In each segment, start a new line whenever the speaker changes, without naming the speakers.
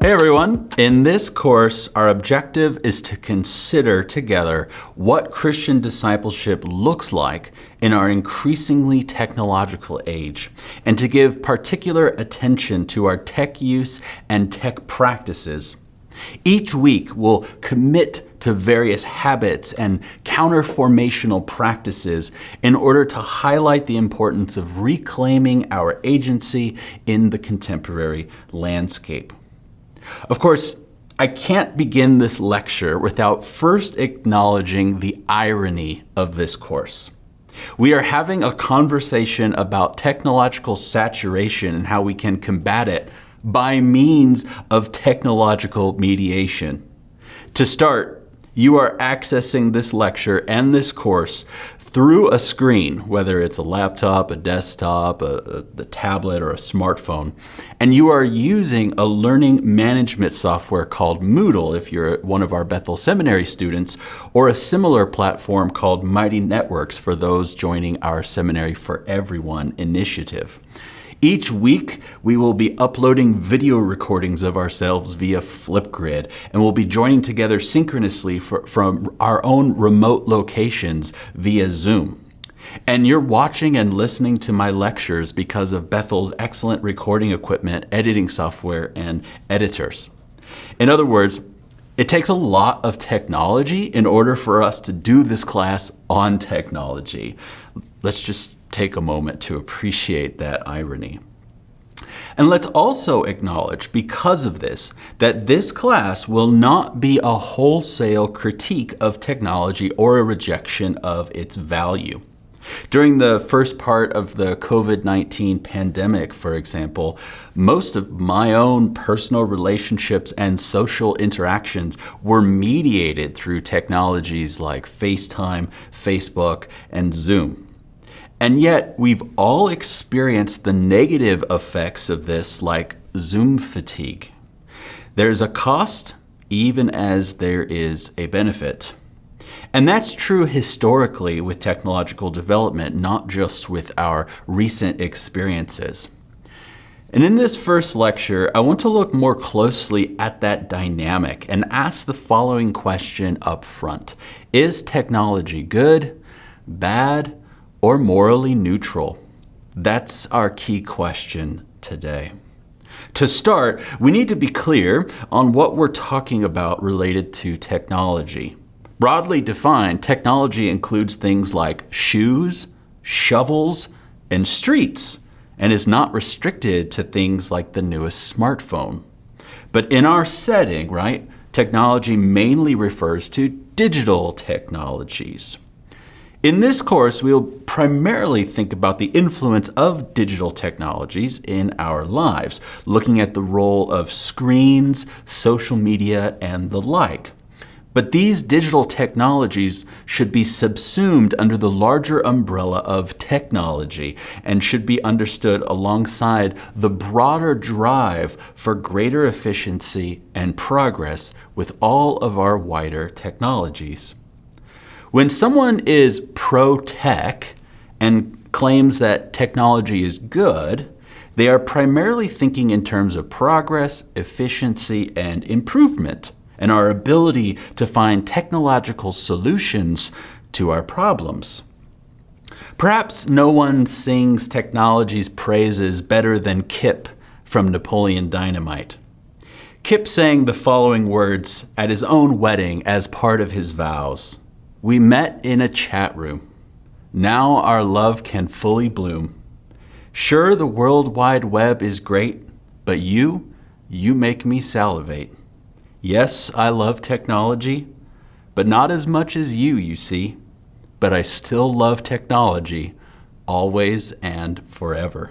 Hey everyone! In this course, our objective is to consider together what Christian discipleship looks like in our increasingly technological age, and to give particular attention to our tech use and tech practices. Each week, we'll commit to various habits and counterformational practices in order to highlight the importance of reclaiming our agency in the contemporary landscape. Of course, I can't begin this lecture without first acknowledging the irony of this course. We are having a conversation about technological saturation and how we can combat it by means of technological mediation. To start, you are accessing this lecture and this course through a screen, whether it's a laptop, a desktop, a tablet, or a smartphone, and you are using a learning management software called Moodle if you're one of our Bethel Seminary students, or a similar platform called Mighty Networks for those joining our Seminary for Everyone initiative. Each week, we will be uploading video recordings of ourselves via Flipgrid, and we'll be joining together synchronously from our own remote locations via Zoom. And you're watching and listening to my lectures because of Bethel's excellent recording equipment, editing software, and editors. In other words, it takes a lot of technology in order for us to do this class on technology. Let's just take a moment to appreciate that irony. And let's also acknowledge, because of this, that this class will not be a wholesale critique of technology or a rejection of its value. During the first part of the COVID-19 pandemic, for example, most of my own personal relationships and social interactions were mediated through technologies like FaceTime, Facebook, and Zoom. And yet, we've all experienced the negative effects of this, like Zoom fatigue. There's a cost, even as there is a benefit. And that's true historically with technological development, not just with our recent experiences. And in this first lecture, I want to look more closely at that dynamic and ask the following question up front. Is technology good, bad, or morally neutral? That's our key question today. To start, we need to be clear on what we're talking about related to technology. Broadly defined, technology includes things like shoes, shovels, and streets, and is not restricted to things like the newest smartphone. But in our setting, right, technology mainly refers to digital technologies. In this course, we'll primarily think about the influence of digital technologies in our lives, looking at the role of screens, social media, and the like. But these digital technologies should be subsumed under the larger umbrella of technology and should be understood alongside the broader drive for greater efficiency and progress with all of our wider technologies. When someone is pro-tech and claims that technology is good, they are primarily thinking in terms of progress, efficiency, and improvement, and our ability to find technological solutions to our problems. Perhaps no one sings technology's praises better than Kip from Napoleon Dynamite. Kip sang the following words at his own wedding as part of his vows. "We met in a chat room. Now our love can fully bloom. Sure, the World Wide Web is great, but you make me salivate. Yes, I love technology, but not as much as you see. But I still love technology, always and forever."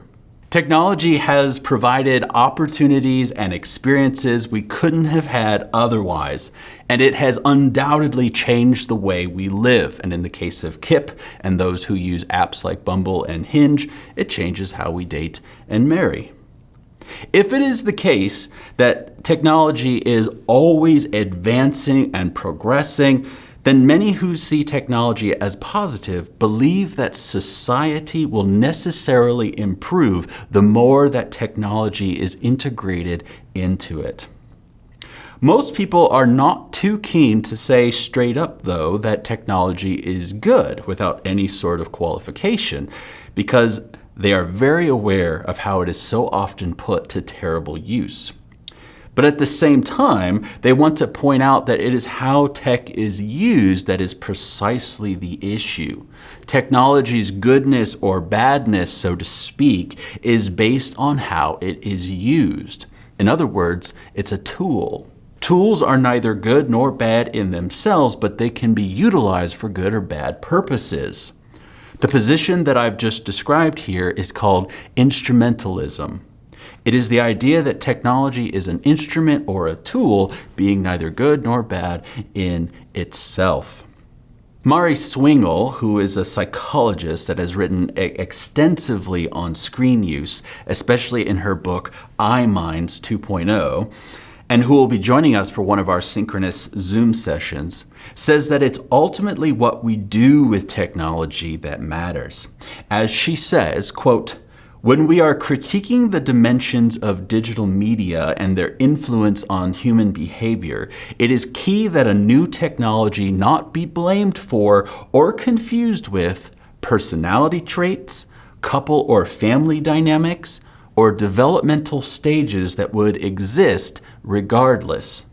Technology has provided opportunities and experiences we couldn't have had otherwise, and it has undoubtedly changed the way we live. And in the case of Kip and those who use apps like Bumble and Hinge, it changes how we date and marry. If it is the case that technology is always advancing and progressing, then many who see technology as positive believe that society will necessarily improve the more that technology is integrated into it. Most people are not too keen to say straight up, though, that technology is good without any sort of qualification, because they are very aware of how it is so often put to terrible use. But at the same time, they want to point out that it is how tech is used that is precisely the issue. Technology's goodness or badness, so to speak, is based on how it is used. In other words, it's a tool. Tools are neither good nor bad in themselves, but they can be utilized for good or bad purposes. The position that I've just described here is called instrumentalism. It is the idea that technology is an instrument or a tool, being neither good nor bad in itself. Mari Swingle, who is a psychologist that has written extensively on screen use, especially in her book iMinds 2.0, and who will be joining us for one of our synchronous Zoom sessions, says that it's ultimately what we do with technology that matters. As she says, quote, "When we are critiquing the dimensions of digital media and their influence on human behavior, it is key that a new technology not be blamed for or confused with personality traits, couple or family dynamics, or developmental stages that would exist regardless."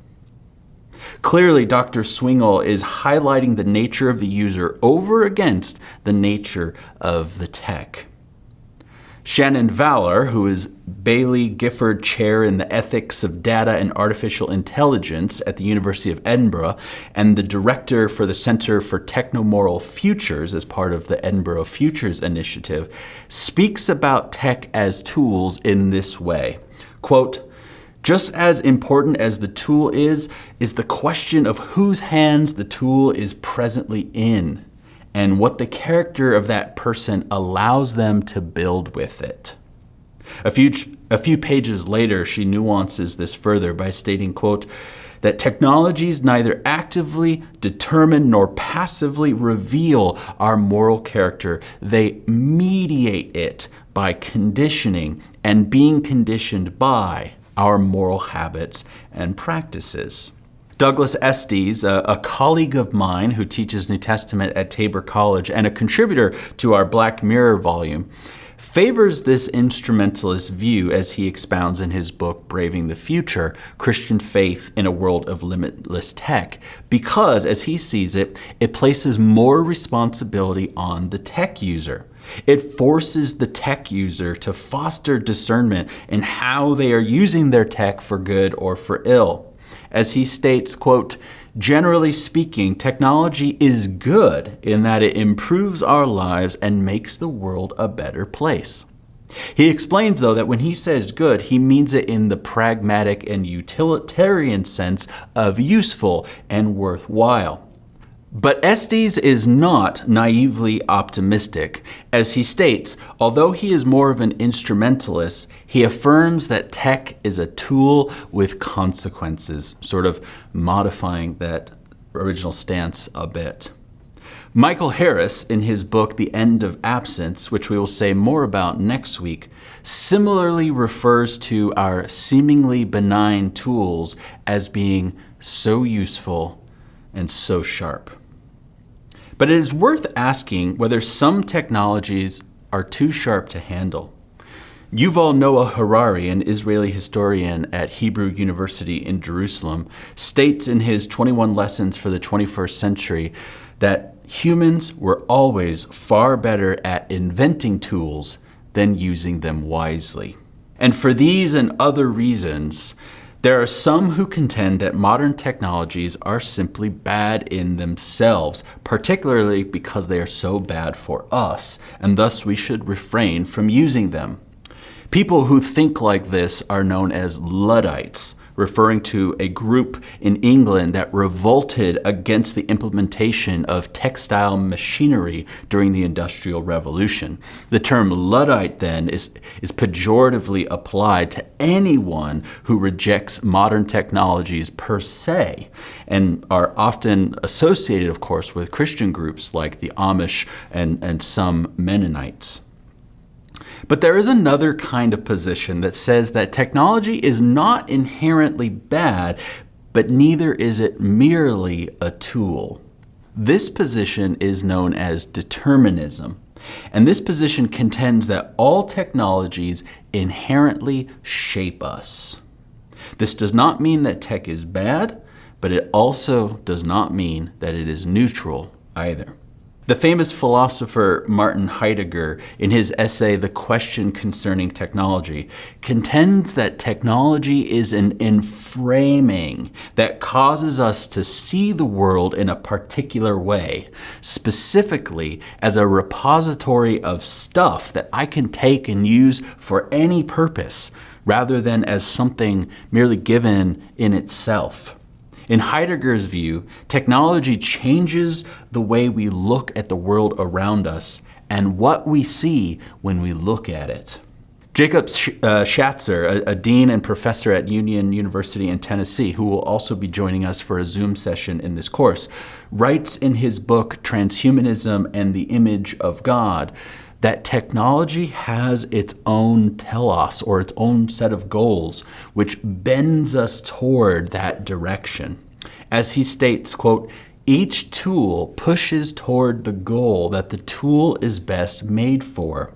Clearly, Dr. Swingle is highlighting the nature of the user over against the nature of the tech. Shannon Valor, who is Baillie Gifford Chair in the Ethics of Data and Artificial Intelligence at the University of Edinburgh and the Director for the Center for Techno-Moral Futures as part of the Edinburgh Futures Initiative, speaks about tech as tools in this way. Quote, "Just as important as the tool is the question of whose hands the tool is presently in, and what the character of that person allows them to build with it." A few pages later, she nuances this further by stating, quote, "that technologies neither actively determine nor passively reveal our moral character. They mediate it by conditioning and being conditioned by our moral habits and practices." Douglas Estes, a colleague of mine who teaches New Testament at Tabor College and a contributor to our Black Mirror volume, favors this instrumentalist view as he expounds in his book, Braving the Future, Christian Faith in a World of Limitless Tech, because, as he sees it, it places more responsibility on the tech user. It forces the tech user to foster discernment in how they are using their tech for good or for ill. As he states, quote, "Generally speaking, technology is good in that it improves our lives and makes the world a better place." He explains, though, that when he says good, he means it in the pragmatic and utilitarian sense of useful and worthwhile. But Estes is not naively optimistic. As he states, although he is more of an instrumentalist, he affirms that tech is a tool with consequences, sort of modifying that original stance a bit. Michael Harris, in his book The End of Absence, which we will say more about next week, similarly refers to our seemingly benign tools as being so useful and so sharp. But it is worth asking whether some technologies are too sharp to handle. Yuval Noah Harari, an Israeli historian at Hebrew University in Jerusalem, states in his 21 Lessons for the 21st Century that humans were always far better at inventing tools than using them wisely. And for these and other reasons, there are some who contend that modern technologies are simply bad in themselves, particularly because they are so bad for us, and thus we should refrain from using them. People who think like this are known as Luddites, referring to a group in England that revolted against the implementation of textile machinery during the Industrial Revolution. The term Luddite, then, is pejoratively applied to anyone who rejects modern technologies per se, and are often associated, of course, with Christian groups like the Amish and some Mennonites. But there is another kind of position that says that technology is not inherently bad, but neither is it merely a tool. This position is known as determinism, and this position contends that all technologies inherently shape us. This does not mean that tech is bad, but it also does not mean that it is neutral either. The famous philosopher Martin Heidegger, in his essay, The Question Concerning Technology, contends that technology is an enframing that causes us to see the world in a particular way, specifically as a repository of stuff that I can take and use for any purpose, rather than as something merely given in itself. In Heidegger's view, technology changes the way we look at the world around us and what we see when we look at it. Jacob Schatzer, a dean and professor at Union University in Tennessee, who will also be joining us for a Zoom session in this course, writes in his book, Transhumanism and the Image of God, that technology has its own telos, or its own set of goals, which bends us toward that direction. As he states, quote, each tool pushes toward the goal that the tool is best made for.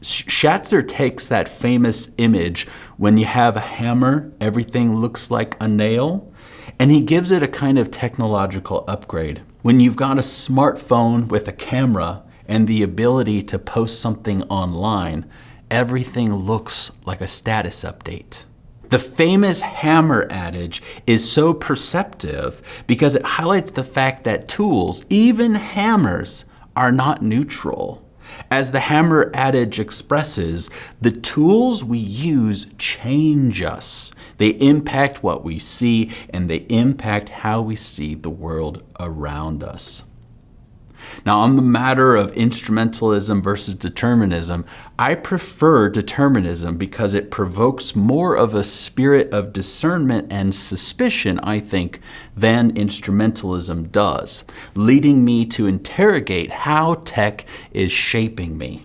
Schatzer takes that famous image when you have a hammer, everything looks like a nail, and he gives it a kind of technological upgrade. When you've got a smartphone with a camera and the ability to post something online, everything looks like a status update. The famous hammer adage is so perceptive because it highlights the fact that tools, even hammers, are not neutral. As the hammer adage expresses, the tools we use change us. They impact what we see, and they impact how we see the world around us. Now, on the matter of instrumentalism versus determinism, I prefer determinism because it provokes more of a spirit of discernment and suspicion, I think, than instrumentalism does, leading me to interrogate how tech is shaping me.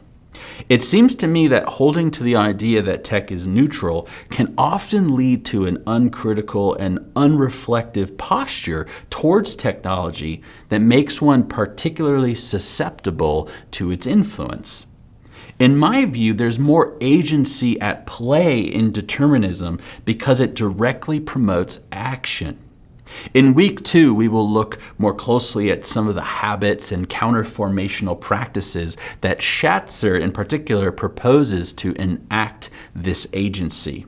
It seems to me that holding to the idea that tech is neutral can often lead to an uncritical and unreflective posture towards technology that makes one particularly susceptible to its influence. In my view, there's more agency at play in determinism because it directly promotes action. In week 2, we will look more closely at some of the habits and counterformational practices that Schatzer in particular proposes to enact this agency.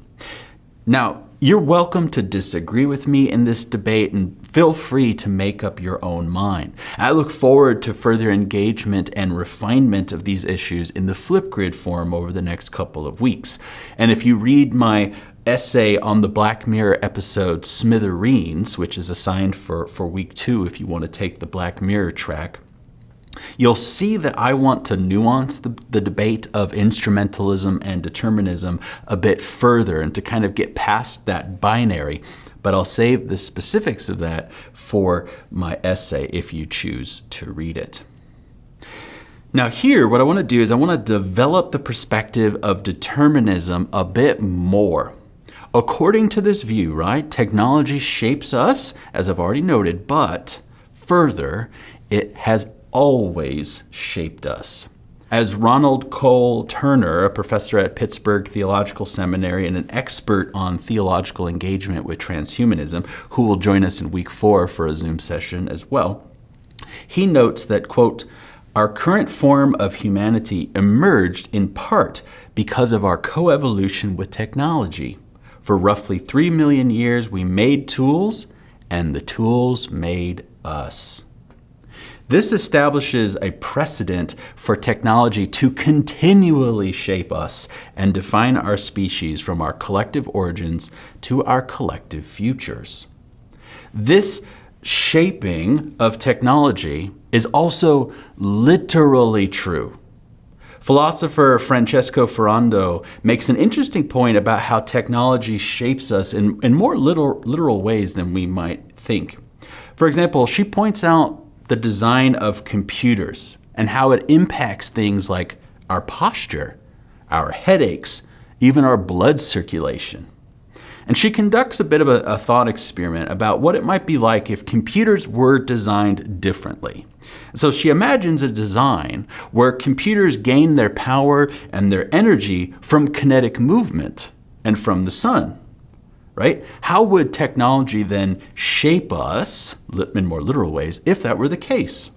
Now, you're welcome to disagree with me in this debate and feel free to make up your own mind. I look forward to further engagement and refinement of these issues in the Flipgrid forum over the next couple of weeks. And if you read my essay on the Black Mirror episode Smithereens, which is assigned for week 2 if you want to take the Black Mirror track, you'll see that I want to nuance the debate of instrumentalism and determinism a bit further and to kind of get past that binary. But I'll save the specifics of that for my essay if you choose to read it. Now here, what I want to do is I want to develop the perspective of determinism a bit more. According to this view, right, technology shapes us, as I've already noted, but further, it has always shaped us. As Ronald Cole Turner, a professor at Pittsburgh Theological Seminary and an expert on theological engagement with transhumanism, who will join us in week 4 for a Zoom session as well, he notes that, quote, our current form of humanity emerged in part because of our coevolution with technology. For roughly 3 million years, we made tools, and the tools made us. This establishes a precedent for technology to continually shape us and define our species from our collective origins to our collective futures. This shaping of technology is also literally true. Philosopher Francesca Ferrando makes an interesting point about how technology shapes us in more literal ways than we might think. For example, she points out the design of computers and how it impacts things like our posture, our headaches, even our blood circulation. And she conducts a bit of a thought experiment about what it might be like if computers were designed differently. So she imagines a design where computers gain their power and their energy from kinetic movement and from the sun, right? How would technology then shape us, in more literal ways, if that were the case?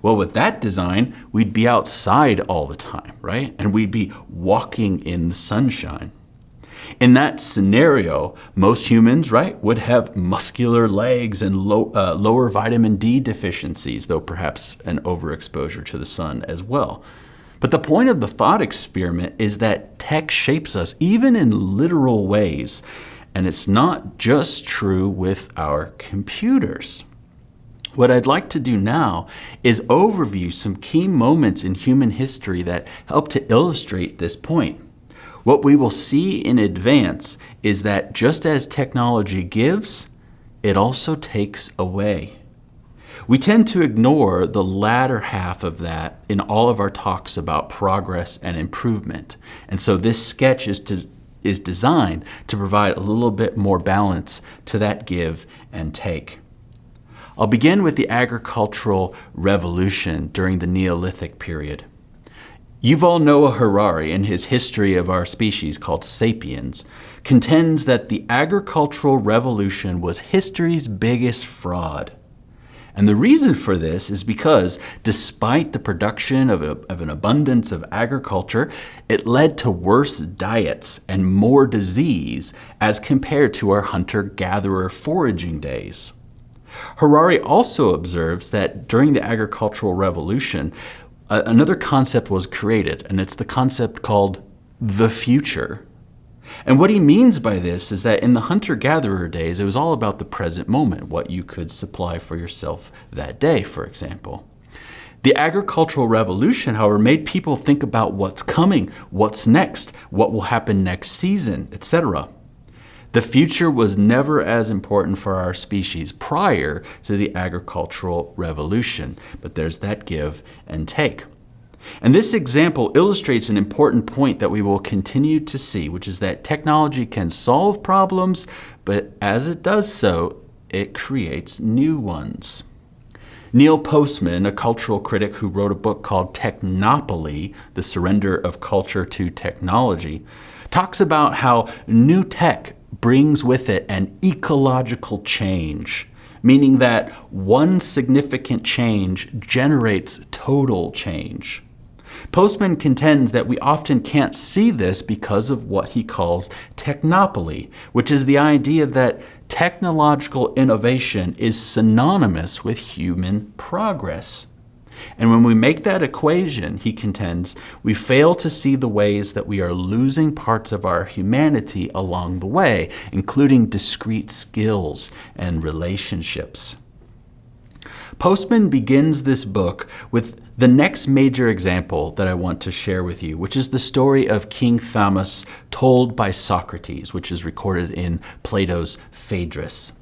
Well, with that design, we'd be outside all the time, right? And we'd be walking in the sunshine. In that scenario, most humans, right, would have muscular legs and lower vitamin D deficiencies, though perhaps an overexposure to the sun as well. But the point of the thought experiment is that tech shapes us, even in literal ways. And it's not just true with our computers. What I'd like to do now is overview some key moments in human history that help to illustrate this point. What we will see in advance is that just as technology gives, it also takes away. We tend to ignore the latter half of that in all of our talks about progress and improvement. And so this sketch is designed to provide a little bit more balance to that give and take. I'll begin with the agricultural revolution during the Neolithic period. Yuval Noah Harari, in his History of Our Species called Sapiens, contends that the agricultural revolution was history's biggest fraud. And the reason for this is because, despite the production of an abundance of agriculture, it led to worse diets and more disease as compared to our hunter-gatherer foraging days. Harari also observes that during the agricultural revolution, another concept was created, and it's the concept called the future. And what he means by this is that in the hunter-gatherer days, it was all about the present moment, what you could supply for yourself that day, for example. The agricultural revolution, however, made people think about what's coming, what's next, what will happen next season, etc. The future was never as important for our species prior to the agricultural revolution, but there's that give and take. And this example illustrates an important point that we will continue to see, which is that technology can solve problems, but as it does so, it creates new ones. Neil Postman, a cultural critic who wrote a book called Technopoly, The Surrender of Culture to Technology, talks about how new tech brings with it an ecological change, meaning that one significant change generates total change. Postman contends that we often can't see this because of what he calls technopoly, which is the idea that technological innovation is synonymous with human progress. And when we make that equation, he contends, we fail to see the ways that we are losing parts of our humanity along the way, including discrete skills and relationships. Postman begins this book with the next major example that I want to share with you, which is the story of King Thamos told by Socrates, which is recorded in Plato's Phaedrus.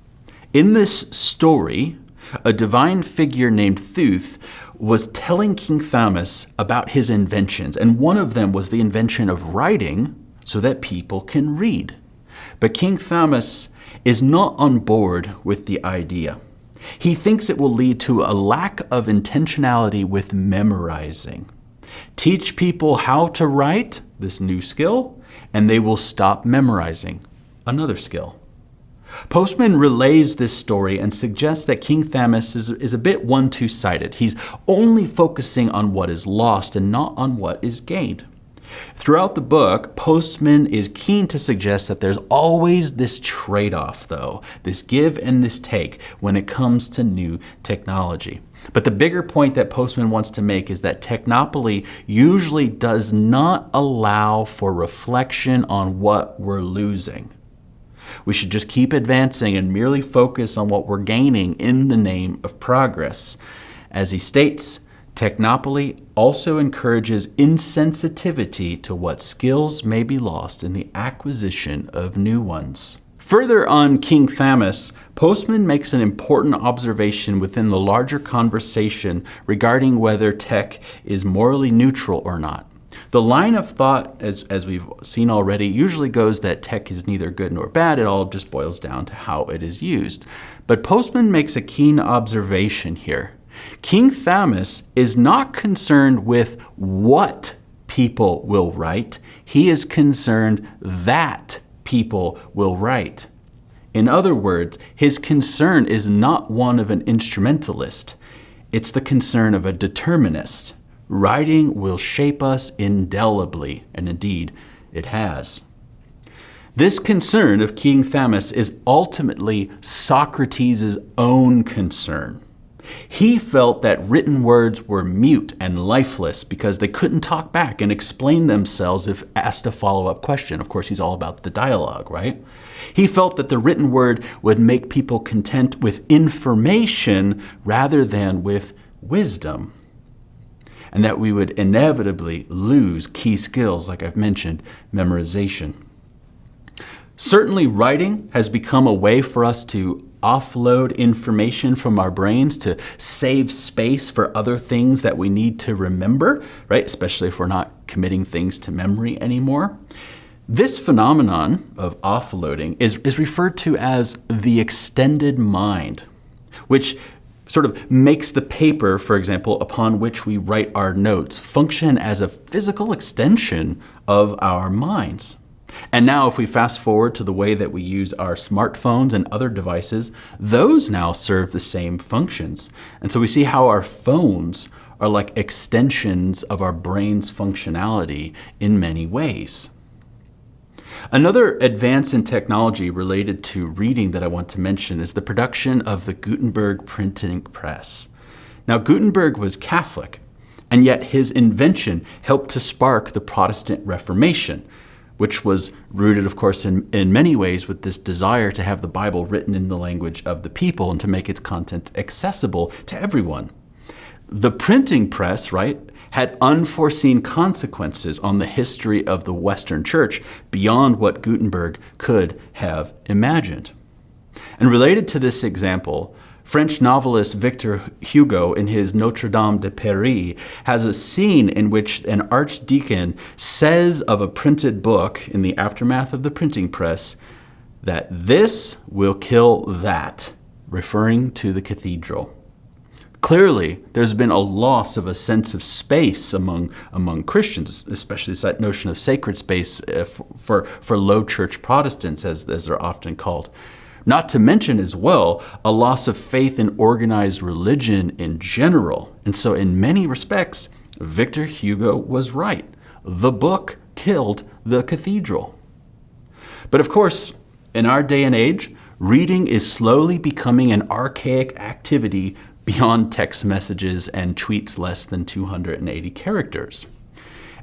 In this story, a divine figure named Thuth was telling King Thamos about his inventions, and one of them was the invention of writing so that people can read. But King Thamos is not on board with the idea. He thinks it will lead to a lack of intentionality with memorizing. Teach people how to write, this new skill, and they will stop memorizing, another skill. Postman relays this story and suggests that King Thamos is a bit one-two-sided. He's only focusing on what is lost and not on what is gained. Throughout the book, Postman is keen to suggest that there's always this trade-off, though, this give and this take when it comes to new technology. But the bigger point that Postman wants to make is that technopoly usually does not allow for reflection on what we're losing. We should just keep advancing and merely focus on what we're gaining in the name of progress. As he states, technopoly also encourages insensitivity to what skills may be lost in the acquisition of new ones. Further on King Thamos, Postman makes an important observation within the larger conversation regarding whether tech is morally neutral or not. The line of thought, as we've seen already, usually goes that tech is neither good nor bad. It all just boils down to how it is used. But Postman makes a keen observation here. King Thamus is not concerned with what people will write. He is concerned that people will write. In other words, his concern is not one of an instrumentalist. It's the concern of a determinist. Writing will shape us indelibly, and indeed, it has. This concern of King Thamus is ultimately Socrates' own concern. He felt that written words were mute and lifeless because they couldn't talk back and explain themselves if asked a follow-up question. Of course, he's all about the dialogue, right? He felt that the written word would make people content with information rather than with wisdom, and that we would inevitably lose key skills, like I've mentioned, memorization. Certainly, writing has become a way for us to offload information from our brains to save space for other things that we need to remember, right? Especially if we're not committing things to memory anymore. This phenomenon of offloading is referred to as the extended mind, which sort of makes the paper, for example, upon which we write our notes, function as a physical extension of our minds. And now if we fast forward to the way that we use our smartphones and other devices, those now serve the same functions. And so we see how our phones are like extensions of our brain's functionality in many ways. Another advance in technology related to reading that I want to mention is the production of the Gutenberg printing press. Now, Gutenberg was Catholic, and yet his invention helped to spark the Protestant Reformation, which was rooted, of course, in many ways with this desire to have the Bible written in the language of the people and to make its content accessible to everyone. The printing press, right, had unforeseen consequences on the history of the Western Church beyond what Gutenberg could have imagined. And related to this example, French novelist Victor Hugo, in his Notre Dame de Paris, has a scene in which an archdeacon says of a printed book in the aftermath of the printing press that this will kill that, referring to the cathedral. Clearly, there's been a loss of a sense of space among Christians, especially that notion of sacred space for low church Protestants, as they're often called. Not to mention as well, a loss of faith in organized religion in general. And so in many respects, Victor Hugo was right. The book killed the cathedral. But of course, in our day and age, reading is slowly becoming an archaic activity beyond text messages and tweets less than 280 characters.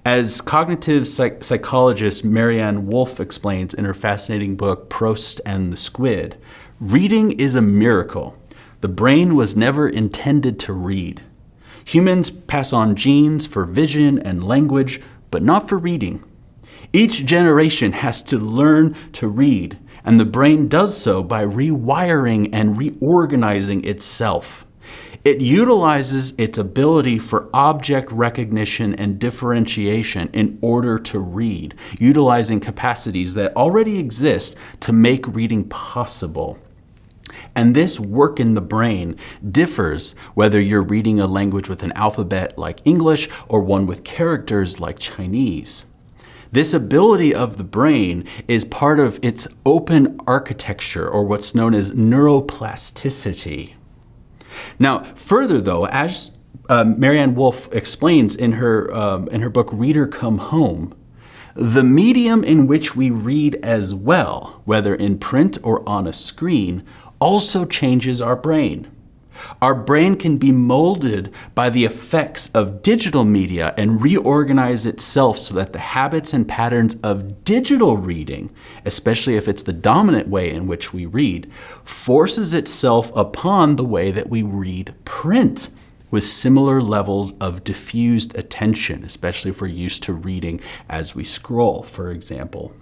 As cognitive psychologist Marianne Wolf explains in her fascinating book, Proust and the Squid, reading is a miracle. The brain was never intended to read. Humans pass on genes for vision and language, but not for reading. Each generation has to learn to read, and the brain does so by rewiring and reorganizing itself. It utilizes its ability for object recognition and differentiation in order to read, utilizing capacities that already exist to make reading possible. And this work in the brain differs whether you're reading a language with an alphabet like English or one with characters like Chinese. This ability of the brain is part of its open architecture, or what's known as neuroplasticity. Now, further though, as Marianne Wolf explains in her book Reader Come Home, the medium in which we read as well, whether in print or on a screen, also changes our brain. Our brain can be molded by the effects of digital media and reorganize itself so that the habits and patterns of digital reading, especially if it's the dominant way in which we read, forces itself upon the way that we read print with similar levels of diffused attention, especially if we're used to reading as we scroll, for example.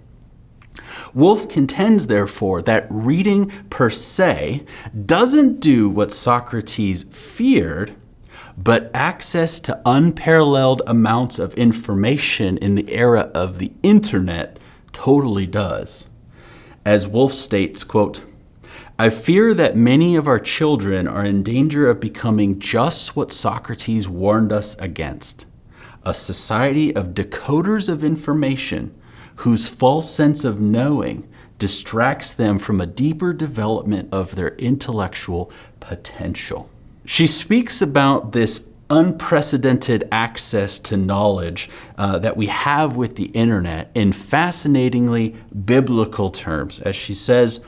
Wolf contends, therefore, that reading per se doesn't do what Socrates feared, but access to unparalleled amounts of information in the era of the internet totally does. As Wolf states, quote, "I fear that many of our children are in danger of becoming just what Socrates warned us against, a society of decoders of information whose false sense of knowing distracts them from a deeper development of their intellectual potential." She speaks about this unprecedented access to knowledge that we have with the internet in fascinatingly biblical terms. As she says,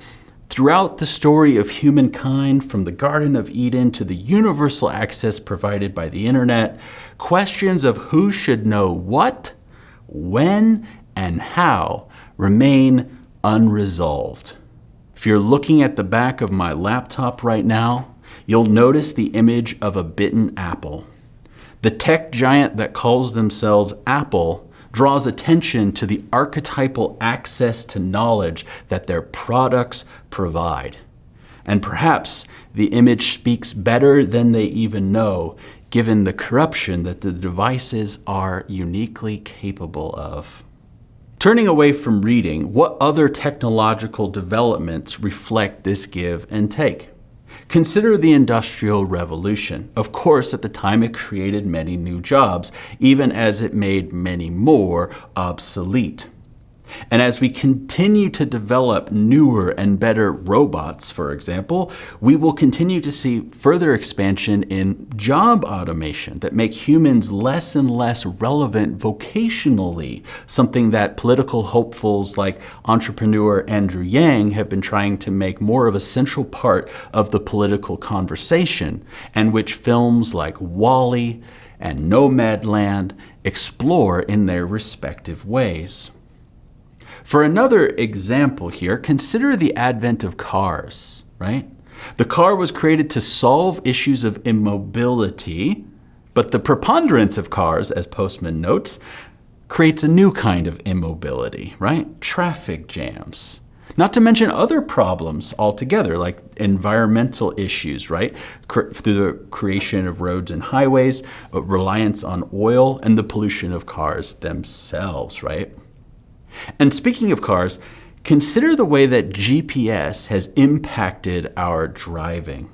throughout the story of humankind, from the Garden of Eden to the universal access provided by the internet, questions of who should know what, when, and how remain unresolved. If you're looking at the back of my laptop right now, you'll notice the image of a bitten apple. The tech giant that calls themselves Apple draws attention to the archetypal access to knowledge that their products provide. And perhaps the image speaks better than they even know, given the corruption that the devices are uniquely capable of. Turning away from reading, what other technological developments reflect this give and take? Consider the Industrial Revolution. Of course, at the time it created many new jobs, even as it made many more obsolete. And as we continue to develop newer and better robots, for example, we will continue to see further expansion in job automation that make humans less and less relevant vocationally, something that political hopefuls like entrepreneur Andrew Yang have been trying to make more of a central part of the political conversation, and which films like WALL-E and Nomadland explore in their respective ways. For another example here, consider the advent of cars, right? The car was created to solve issues of immobility, but the preponderance of cars, as Postman notes, creates a new kind of immobility, right? Traffic jams. Not to mention other problems altogether, like environmental issues, right? Through the creation of roads and highways, reliance on oil, and the pollution of cars themselves, right? And speaking of cars, consider the way that GPS has impacted our driving.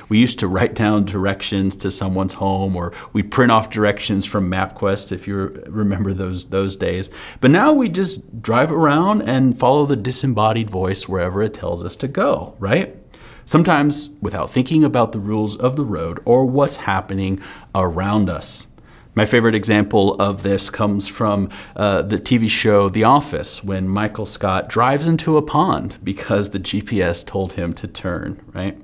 We used to write down directions to someone's home, or we'd print off directions from MapQuest, if you remember those days. But now we just drive around and follow the disembodied voice wherever it tells us to go, right? Sometimes without thinking about the rules of the road or what's happening around us. My favorite example of this comes from the TV show The Office, when Michael Scott drives into a pond because the GPS told him to turn, right?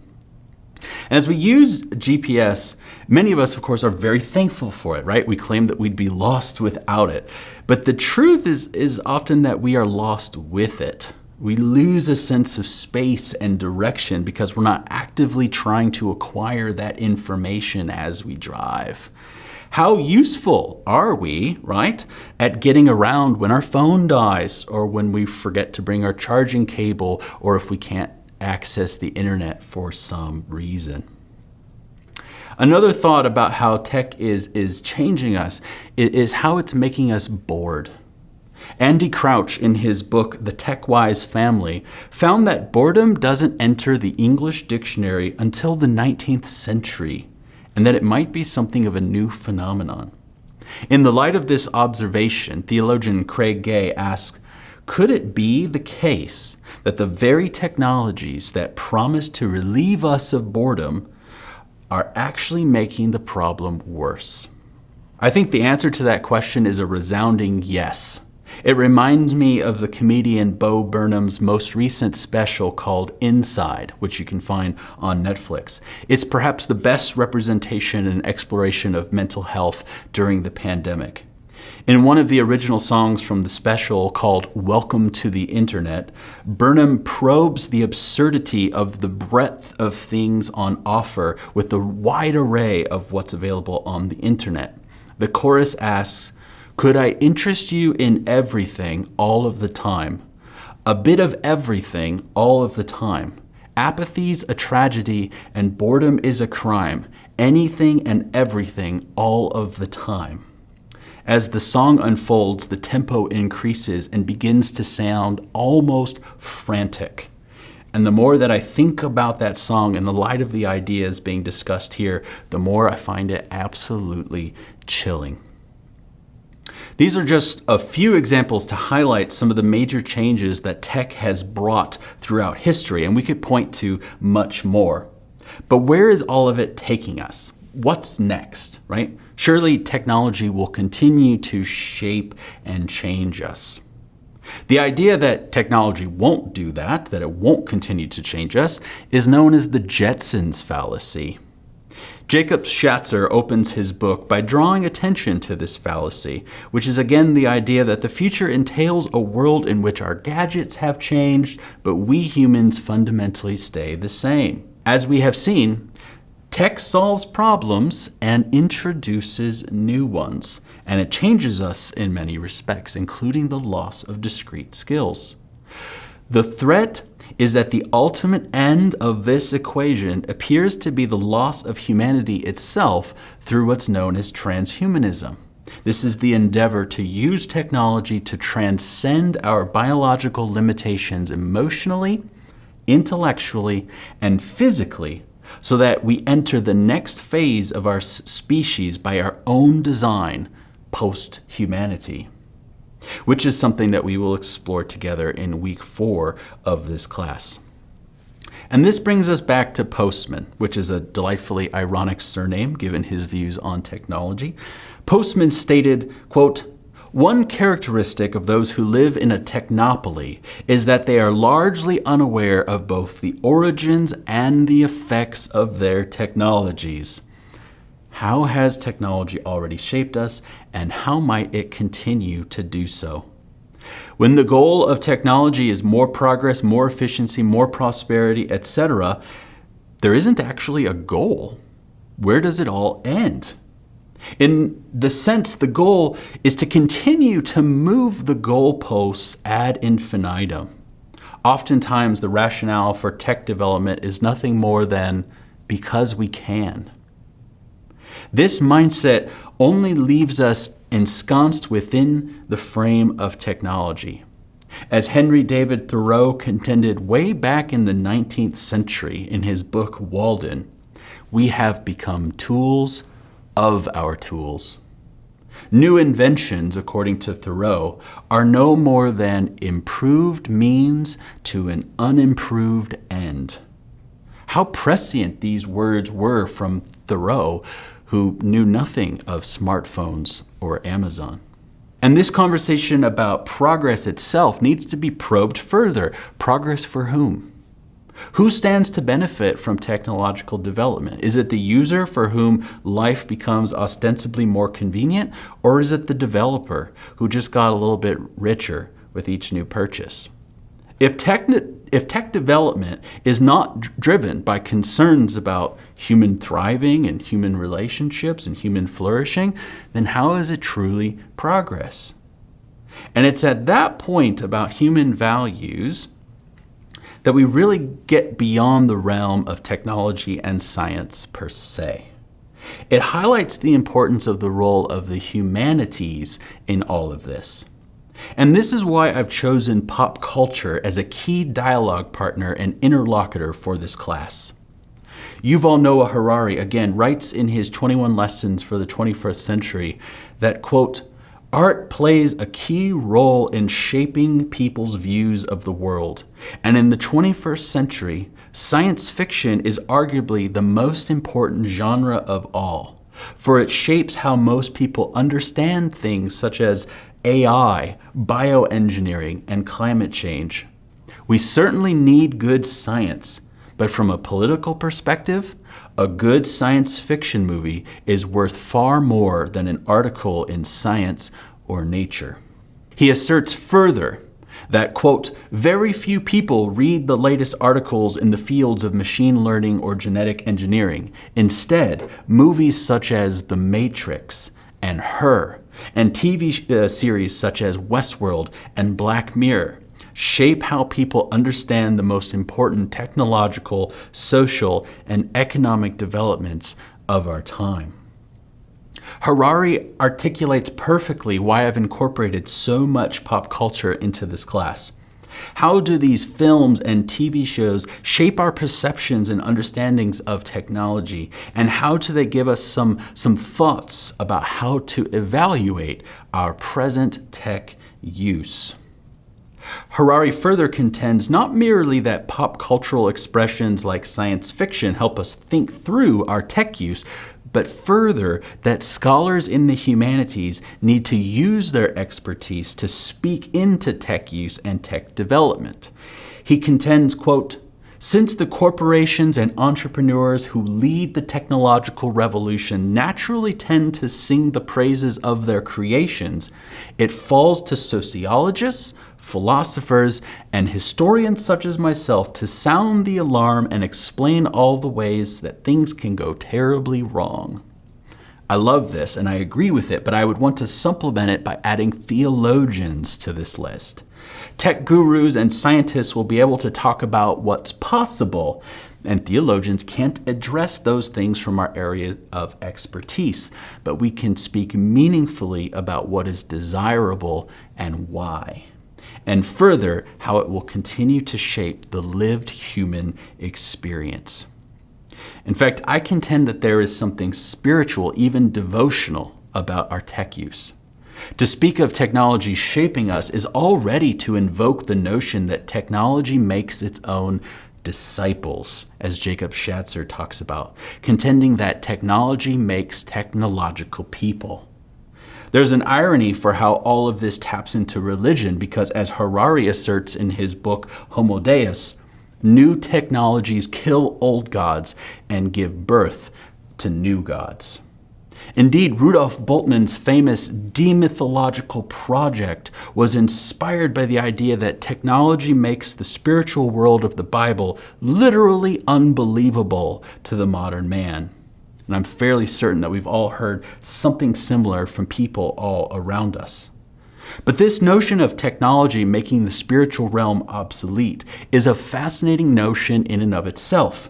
And as we use GPS, many of us, of course, are very thankful for it, right? We claim that we'd be lost without it. But the truth is often that we are lost with it. We lose a sense of space and direction because we're not actively trying to acquire that information as we drive. How useful are we, right, at getting around when our phone dies, or when we forget to bring our charging cable, or if we can't access the internet for some reason? Another thought about how tech is changing us is how it's making us bored. Andy Crouch, in his book, The Tech-Wise Family, found that boredom doesn't enter the English dictionary until the 19th century, and that it might be something of a new phenomenon. In the light of this observation, theologian Craig Gay asks, could it be the case that the very technologies that promise to relieve us of boredom are actually making the problem worse? I think the answer to that question is a resounding yes. It reminds me of the comedian Bo Burnham's most recent special called Inside, which you can find on Netflix. It's perhaps the best representation and exploration of mental health during the pandemic. In one of the original songs from the special called Welcome to the Internet, Burnham probes the absurdity of the breadth of things on offer with the wide array of what's available on the internet. The chorus asks, could I interest you in everything all of the time? A bit of everything all of the time. Apathy's a tragedy and boredom is a crime. anything and everything all of the time. As the song unfolds, the tempo increases and begins to sound almost frantic. And the more that I think about that song in the light of the ideas being discussed here, the more I find it absolutely chilling. These are just a few examples to highlight some of the major changes that tech has brought throughout history, and we could point to much more. But where is all of it taking us? What's next, right? Surely technology will continue to shape and change us. The idea that technology won't do that it won't continue to change us, is known as the Jetsons fallacy. Jacob Schatzer opens his book by drawing attention to this fallacy, which is again the idea that the future entails a world in which our gadgets have changed, but we humans fundamentally stay the same. As we have seen, tech solves problems and introduces new ones, and it changes us in many respects, including the loss of discrete skills. The threat is that the ultimate end of this equation appears to be the loss of humanity itself through what's known as transhumanism. This is the endeavor to use technology to transcend our biological limitations emotionally, intellectually, and physically, so that we enter the next phase of our species by our own design, post-humanity, which is something that we will explore together in week 4 of this class. And this brings us back to Postman, which is a delightfully ironic surname given his views on technology. Postman stated, quote, "One characteristic of those who live in a technopoly is that they are largely unaware of both the origins and the effects of their technologies." How has technology already shaped us, and how might it continue to do so? When the goal of technology is more progress, more efficiency, more prosperity, etc., there isn't actually a goal. Where does it all end? In the sense, the goal is to continue to move the goalposts ad infinitum. Oftentimes, the rationale for tech development is nothing more than because we can. This mindset only leaves us ensconced within the frame of technology. As Henry David Thoreau contended way back in the 19th century in his book Walden, we have become tools of our tools. New inventions, according to Thoreau, are no more than improved means to an unimproved end. How prescient these words were from Thoreau, who knew nothing of smartphones or Amazon. And this conversation about progress itself needs to be probed further. Progress for whom? Who stands to benefit from technological development? Is it the user for whom life becomes ostensibly more convenient, or is it the developer who just got a little bit richer with each new purchase? If tech development is not driven by concerns about human thriving and human relationships and human flourishing, then how is it truly progress? And it's at that point about human values that we really get beyond the realm of technology and science per se. It highlights the importance of the role of the humanities in all of this. And this is why I've chosen pop culture as a key dialogue partner and interlocutor for this class. Yuval Noah Harari, again, writes in his 21 Lessons for the 21st Century that, quote, "Art plays a key role in shaping people's views of the world. And in the 21st century, science fiction is arguably the most important genre of all, for it shapes how most people understand things such as AI, bioengineering, and climate change. We certainly need good science, but from a political perspective, a good science fiction movie is worth far more than an article in Science or Nature." He asserts further that, quote, "Very few people read the latest articles in the fields of machine learning or genetic engineering. Instead, movies such as The Matrix and Her, and TV series such as Westworld and Black Mirror shape how people understand the most important technological, social, and economic developments of our time. Harari articulates perfectly why I've incorporated so much pop culture into this class. How do these films and TV shows shape our perceptions and understandings of technology? And how do they give us some thoughts about how to evaluate our present tech use? Harari further contends not merely that pop cultural expressions like science fiction help us think through our tech use, but further that scholars in the humanities need to use their expertise to speak into tech use and tech development. He contends, quote, "Since the corporations and entrepreneurs who lead the technological revolution naturally tend to sing the praises of their creations, it falls to sociologists, philosophers, and historians such as myself to sound the alarm and explain all the ways that things can go terribly wrong." I love this and I agree with it, but I would want to supplement it by adding theologians to this list. Tech gurus and scientists will be able to talk about what's possible, and theologians can't address those things from our area of expertise, but we can speak meaningfully about what is desirable and why. And further, how it will continue to shape the lived human experience. In fact, I contend that there is something spiritual, even devotional, about our tech use. To speak of technology shaping us is already to invoke the notion that technology makes its own disciples, as Jacob Schatzer talks about, contending that technology makes technological people. There's an irony for how all of this taps into religion because, as Harari asserts in his book Homo Deus, new technologies kill old gods and give birth to new gods. Indeed, Rudolf Bultmann's famous demythological project was inspired by the idea that technology makes the spiritual world of the Bible literally unbelievable to the modern man. And I'm fairly certain that we've all heard something similar from people all around us. But this notion of technology making the spiritual realm obsolete is a fascinating notion in and of itself.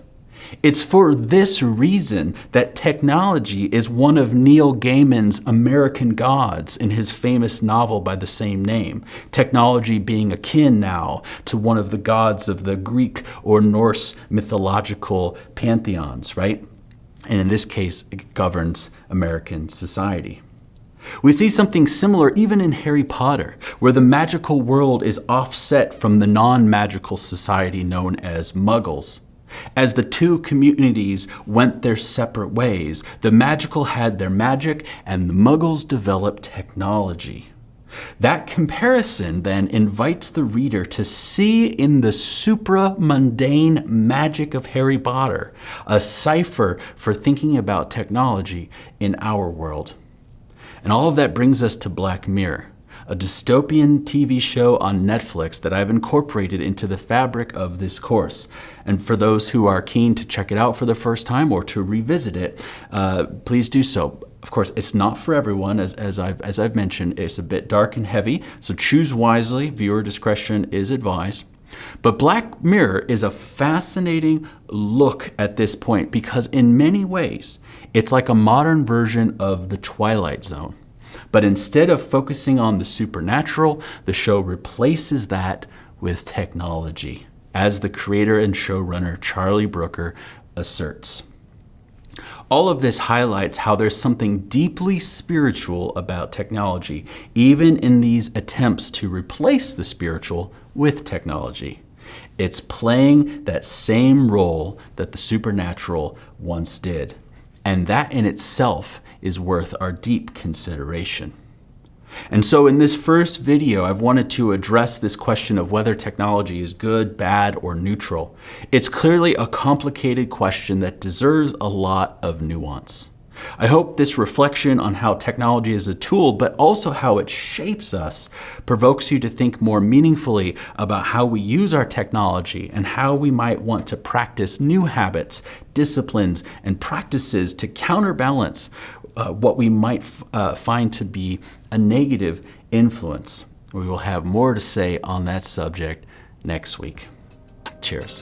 It's for this reason that technology is one of Neil Gaiman's American gods in his famous novel by the same name, technology being akin now to one of the gods of the Greek or Norse mythological pantheons, right? And in this case, it governs American society. We see something similar even in Harry Potter, where the magical world is offset from the non-magical society known as Muggles. As the two communities went their separate ways, the magical had their magic and the Muggles developed technology. That comparison then invites the reader to see in the supra-mundane magic of Harry Potter a cipher for thinking about technology in our world. And all of that brings us to Black Mirror, a dystopian TV show on Netflix that I've incorporated into the fabric of this course. And for those who are keen to check it out for the first time or to revisit it, please do so. Of course, it's not for everyone, as I've mentioned. It's a bit dark and heavy, so choose wisely. Viewer discretion is advised. But Black Mirror is a fascinating look at this point because in many ways, it's like a modern version of The Twilight Zone. But instead of focusing on the supernatural, the show replaces that with technology, as the creator and showrunner Charlie Brooker asserts. All of this highlights how there's something deeply spiritual about technology, even in these attempts to replace the spiritual with technology. It's playing that same role that the supernatural once did. And that in itself is worth our deep consideration. And so in this first video, I've wanted to address this question of whether technology is good, bad, or neutral. It's clearly a complicated question that deserves a lot of nuance. I hope this reflection on how technology is a tool, but also how it shapes us, provokes you to think more meaningfully about how we use our technology and how we might want to practice new habits, disciplines, and practices to counterbalance what we might find to be a negative influence. We will have more to say on that subject next week. Cheers.